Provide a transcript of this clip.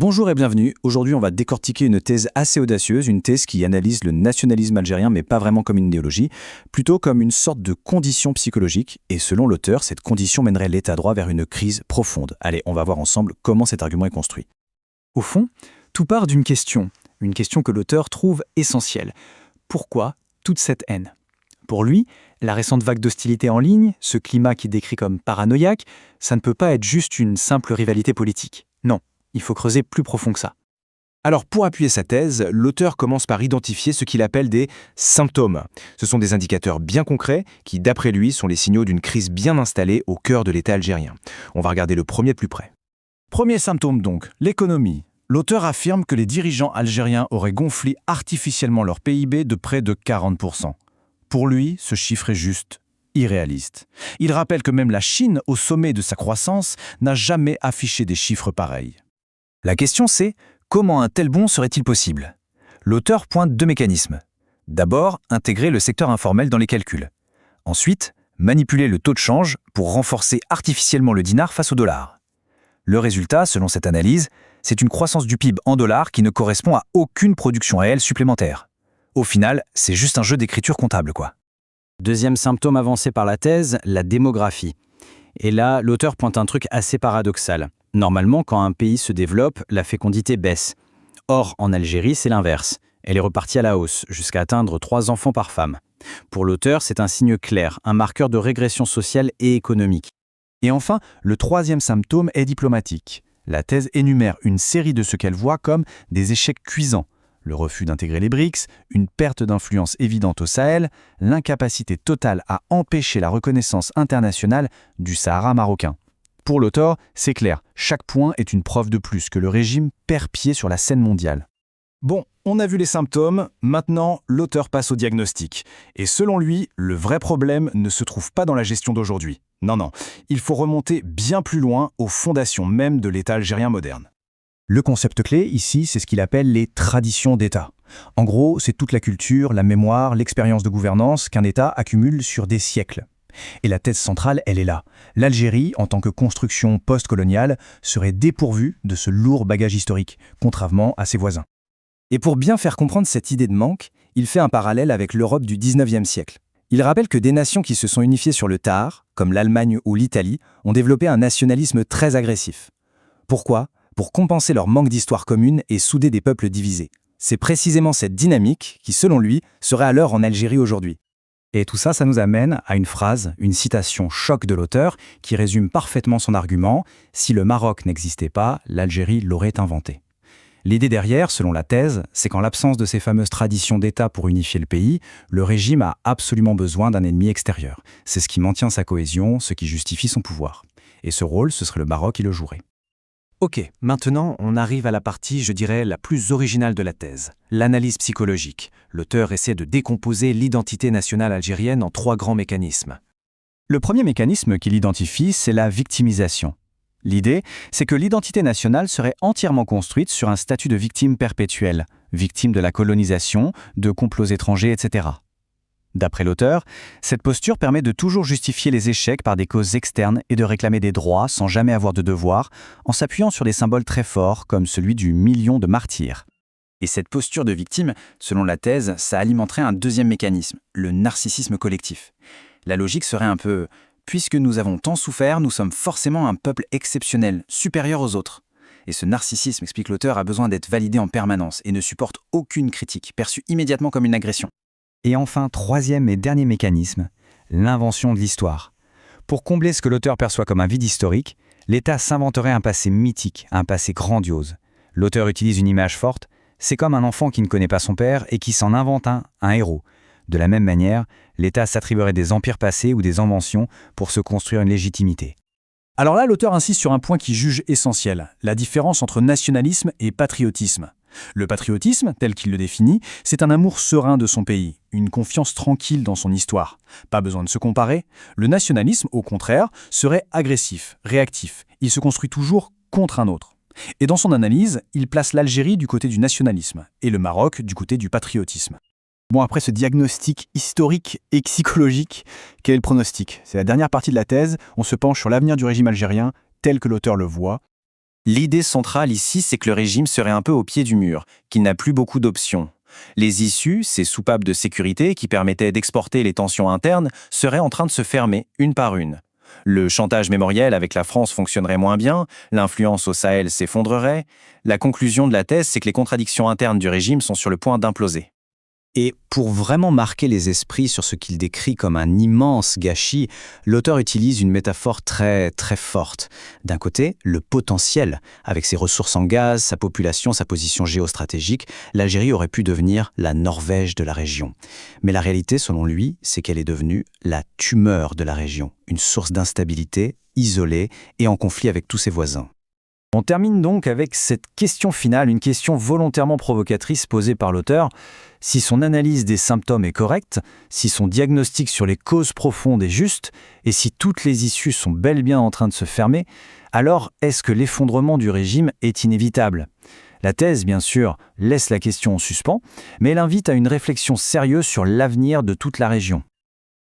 Bonjour et bienvenue. Aujourd'hui, on va décortiquer une thèse assez audacieuse, une thèse qui analyse le nationalisme algérien, mais pas vraiment comme une idéologie, plutôt comme une sorte de condition psychologique. Et selon l'auteur, cette condition mènerait l'État droit vers une crise profonde. Allez, on va voir ensemble comment cet argument est construit. Au fond, tout part d'une question que l'auteur trouve essentielle. Pourquoi toute cette haine ? Pour lui, la récente vague d'hostilité en ligne, ce climat qu'il décrit comme paranoïaque, ça ne peut pas être juste une simple rivalité politique. Non, il faut creuser plus profond que ça. Alors pour appuyer sa thèse, l'auteur commence par identifier ce qu'il appelle des symptômes. Ce sont des indicateurs bien concrets qui, d'après lui, sont les signaux d'une crise bien installée au cœur de l'État algérien. On va regarder le premier de plus près. Premier symptôme donc, l'économie. L'auteur affirme que les dirigeants algériens auraient gonflé artificiellement leur PIB de près de 40%. Pour lui, ce chiffre est juste irréaliste. Il rappelle que même la Chine, au sommet de sa croissance, n'a jamais affiché des chiffres pareils. La question c'est, comment un tel bond serait-il possible ? L'auteur pointe deux mécanismes. D'abord, intégrer le secteur informel dans les calculs. Ensuite, manipuler le taux de change pour renforcer artificiellement le dinar face au dollar. Le résultat, selon cette analyse, c'est une croissance du PIB en dollars qui ne correspond à aucune production réelle supplémentaire. Au final, c'est juste un jeu d'écriture comptable, quoi. Deuxième symptôme avancé par la thèse, la démographie. Et là, l'auteur pointe un truc assez paradoxal. Normalement, quand un pays se développe, la fécondité baisse. Or, en Algérie, c'est l'inverse. Elle est repartie à la hausse, jusqu'à atteindre 3 enfants par femme. Pour l'auteur, c'est un signe clair, un marqueur de régression sociale et économique. Et enfin, le troisième symptôme est diplomatique. La thèse énumère une série de ce qu'elle voit comme des échecs cuisants. Le refus d'intégrer les BRICS, une perte d'influence évidente au Sahel, l'incapacité totale à empêcher la reconnaissance internationale du Sahara marocain. Pour l'auteur, c'est clair, chaque point est une preuve de plus que le régime perd pied sur la scène mondiale. Bon, on a vu les symptômes, maintenant l'auteur passe au diagnostic. Et selon lui, le vrai problème ne se trouve pas dans la gestion d'aujourd'hui. Non, il faut remonter bien plus loin aux fondations même de l'État algérien moderne. Le concept clé, ici, c'est ce qu'il appelle les traditions d'État. En gros, c'est toute la culture, la mémoire, l'expérience de gouvernance qu'un État accumule sur des siècles. Et la thèse centrale, elle est là. L'Algérie, en tant que construction post-coloniale, serait dépourvue de ce lourd bagage historique, contrairement à ses voisins. Et pour bien faire comprendre cette idée de manque, il fait un parallèle avec l'Europe du 19e siècle. Il rappelle que des nations qui se sont unifiées sur le tard, comme l'Allemagne ou l'Italie, ont développé un nationalisme très agressif. Pourquoi ? Pour compenser leur manque d'histoire commune et souder des peuples divisés. C'est précisément cette dynamique qui, selon lui, serait à l'œuvre en Algérie aujourd'hui. Et tout ça, ça nous amène à une phrase, une citation choc de l'auteur qui résume parfaitement son argument « Si le Maroc n'existait pas, l'Algérie l'aurait inventé ». L'idée derrière, selon la thèse, c'est qu'en l'absence de ces fameuses traditions d'État pour unifier le pays, le régime a absolument besoin d'un ennemi extérieur. C'est ce qui maintient sa cohésion, ce qui justifie son pouvoir. Et ce rôle, ce serait le Maroc qui le jouerait. Ok, maintenant on arrive à la partie, je dirais, la plus originale de la thèse, l'analyse psychologique. L'auteur essaie de décomposer l'identité nationale algérienne en 3 grands mécanismes. Le premier mécanisme qu'il identifie, c'est la victimisation. L'idée, c'est que l'identité nationale serait entièrement construite sur un statut de victime perpétuelle, victime de la colonisation, de complots étrangers, etc. D'après l'auteur, cette posture permet de toujours justifier les échecs par des causes externes et de réclamer des droits sans jamais avoir de devoirs, en s'appuyant sur des symboles très forts comme celui du million de martyrs. Et cette posture de victime, selon la thèse, ça alimenterait un deuxième mécanisme, le narcissisme collectif. La logique serait un peu « puisque nous avons tant souffert, nous sommes forcément un peuple exceptionnel, supérieur aux autres ». Et ce narcissisme, explique l'auteur, a besoin d'être validé en permanence et ne supporte aucune critique, perçue immédiatement comme une agression. Et enfin, troisième et dernier mécanisme, l'invention de l'histoire. Pour combler ce que l'auteur perçoit comme un vide historique, l'État s'inventerait un passé mythique, un passé grandiose. L'auteur utilise une image forte, c'est comme un enfant qui ne connaît pas son père et qui s'en invente un héros. De la même manière, l'État s'attribuerait des empires passés ou des inventions pour se construire une légitimité. Alors là, l'auteur insiste sur un point qu'il juge essentiel, la différence entre nationalisme et patriotisme. Le patriotisme, tel qu'il le définit, c'est un amour serein de son pays, une confiance tranquille dans son histoire. Pas besoin de se comparer. Le nationalisme, au contraire, serait agressif, réactif. Il se construit toujours contre un autre. Et dans son analyse, il place l'Algérie du côté du nationalisme et le Maroc du côté du patriotisme. Bon, après ce diagnostic historique et psychologique, quel est le pronostic ? C'est la dernière partie de la thèse, on se penche sur l'avenir du régime algérien tel que l'auteur le voit. L'idée centrale ici, c'est que le régime serait un peu au pied du mur, qu'il n'a plus beaucoup d'options. Les issues, ces soupapes de sécurité qui permettaient d'exporter les tensions internes, seraient en train de se fermer une par une. Le chantage mémoriel avec la France fonctionnerait moins bien, l'influence au Sahel s'effondrerait. La conclusion de la thèse, c'est que les contradictions internes du régime sont sur le point d'imploser. Et pour vraiment marquer les esprits sur ce qu'il décrit comme un immense gâchis, l'auteur utilise une métaphore très forte. D'un côté, le potentiel. Avec ses ressources en gaz, sa population, sa position géostratégique, l'Algérie aurait pu devenir la Norvège de la région. Mais la réalité, selon lui, c'est qu'elle est devenue la tumeur de la région, une source d'instabilité, isolée et en conflit avec tous ses voisins. On termine donc avec cette question finale, une question volontairement provocatrice posée par l'auteur. Si son analyse des symptômes est correcte, si son diagnostic sur les causes profondes est juste, et si toutes les issues sont bel et bien en train de se fermer, alors est-ce que l'effondrement du régime est inévitable ? La thèse, bien sûr, laisse la question en suspens, mais elle invite à une réflexion sérieuse sur l'avenir de toute la région.